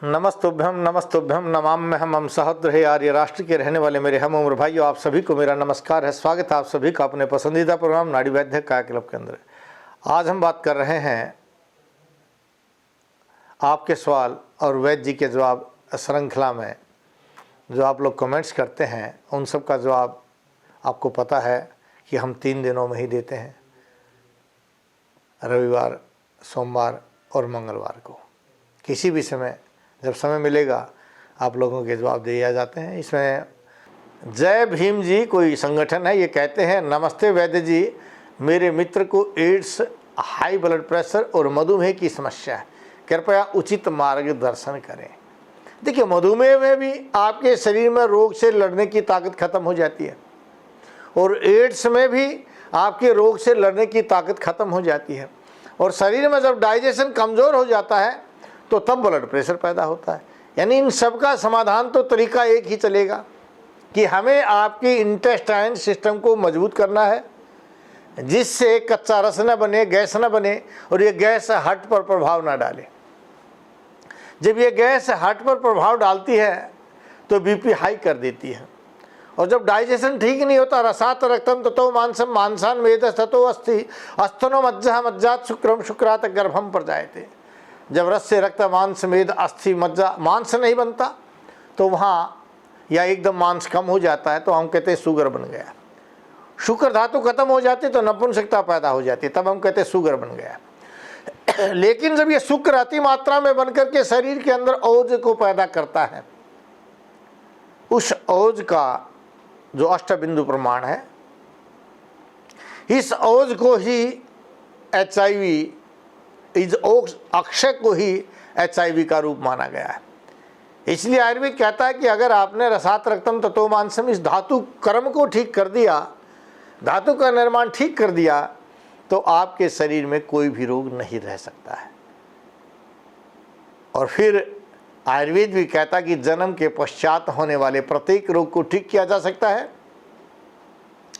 नमस्तुभ्यम नमाम्यहम्। हम सहृदय आर्य राष्ट्र के रहने वाले मेरे हम उम्र भाइयों, आप सभी को मेरा नमस्कार है। स्वागत है आप सभी का अपने पसंदीदा प्रोग्राम नाड़ी वैद्य काया क्लब के अंदर। आज हम बात कर रहे हैं आपके सवाल और वैद्य जी के जवाब श्रृंखला में जो आप लोग कमेंट्स करते हैं, उन सब का जवाब आपको पता है कि हम 3 दिनों में ही देते हैं, रविवार, सोमवार और मंगलवार को। किसी भी समय जब समय मिलेगा आप लोगों के जवाब दिए जाते हैं। इसमें जय भीम जी कोई संगठन है, ये कहते हैं, नमस्ते वैद्य जी, मेरे मित्र को एड्स, हाई ब्लड प्रेशर और मधुमेह की समस्या है, कृपया उचित मार्गदर्शन करें। देखिए, मधुमेह में भी आपके शरीर में रोग से लड़ने की ताकत खत्म हो जाती है और एड्स में भी आपके रोग से लड़ने की ताकत खत्म हो जाती है। और शरीर में जब डाइजेशन कमज़ोर हो जाता है तो तब ब्लड प्रेशर पैदा होता है। यानी इन सब का समाधान तो तरीका एक ही चलेगा कि हमें आपकी इंटेस्टाइन सिस्टम को मजबूत करना है, जिससे कच्चा रस न बने, गैस न बने और ये गैस हार्ट पर प्रभाव ना डाले। जब ये गैस हार्ट पर प्रभाव डालती है तो बीपी हाई कर देती है। और जब डाइजेशन ठीक नहीं होता, रसात रक्तम ततो मांसम मांसान मेदस ततो अस्थि अस्थनो मज्जा मज्जात शुक्रम शुक्रात गर्भम प्रजायते। जब रस से रक्त, मांस, मेद, अस्थि, मज्जा, मांस नहीं बनता तो वहाँ या एकदम मांस कम हो जाता है तो हम कहते हैं शुगर बन गया। शुक्र धातु खत्म हो जाती तो नपुंसकता पैदा हो जाती, तब हम कहते हैं शुगर बन गया। लेकिन जब ये शुक्र अति मात्रा में बनकर के शरीर के अंदर ओज को पैदा करता है, उस ओज का जो अष्टबिंदु प्रमाण है, इस ओज को ही HIV, इस अक्षय को ही HIV का रूप माना गया है। इसलिए आयुर्वेद कहता है कि अगर आपने रसात रक्तम ततो मांसम, इस धातु कर्म को ठीक कर दिया, धातु का निर्माण ठीक कर दिया, तो आपके शरीर में कोई भी रोग नहीं रह सकता है। और फिर आयुर्वेद भी कहता है कि जन्म के पश्चात होने वाले प्रत्येक रोग को ठीक किया जा सकता है,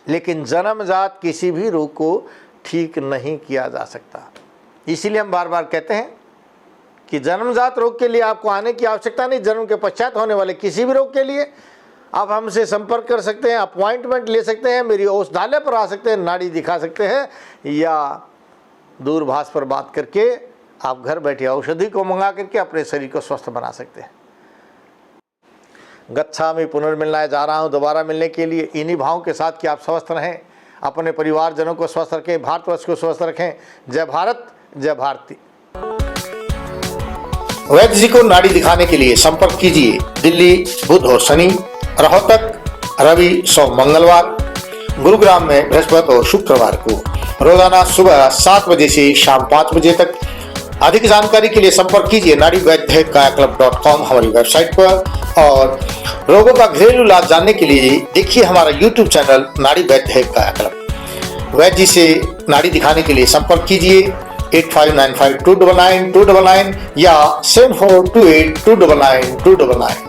लेकिन जन्मजात किसी भी रोग को ठीक नहीं किया जा सकता। इसीलिए हम बार बार कहते हैं कि जन्मजात रोग के लिए आपको आने की आवश्यकता नहीं। जन्म के पश्चात होने वाले किसी भी रोग के लिए आप हमसे संपर्क कर सकते हैं, अपॉइंटमेंट ले सकते हैं, मेरी औषधालय पर आ सकते हैं, नाड़ी दिखा सकते हैं, या दूरभाष पर बात करके आप घर बैठे औषधि को मंगा करके अपने शरीर को स्वस्थ बना सकते हैं। गच्छामि पुनर्मिलनाय, जा रहा हूँ दोबारा मिलने के लिए, इन्हीं भावों के साथ कि आप स्वस्थ रहें, अपने परिवारजनों को स्वस्थ रखें, भारतवर्ष को स्वस्थ रखें। जय भारत, जय भारती। वैद्य जी को नाड़ी दिखाने के लिए संपर्क कीजिए दिल्ली बुध और शनि, रोहतक रवि, सोम, मंगलवार, गुरुग्राम में बृहस्पति और शुक्रवार को, रोजाना सुबह 7 बजे से शाम 5 बजे तक। अधिक जानकारी के लिए संपर्क कीजिए नाड़ी वैद्य काया क्लब.com हमारी वेबसाइट पर। और रोगों का घरेलू इलाज जानने के लिए देखिए हमारा YouTube चैनल नाड़ी वैद्य काया क्लब। वैद्य जी से नाड़ी दिखाने के लिए संपर्क कीजिए 8595 299 299 या 7428 299 299।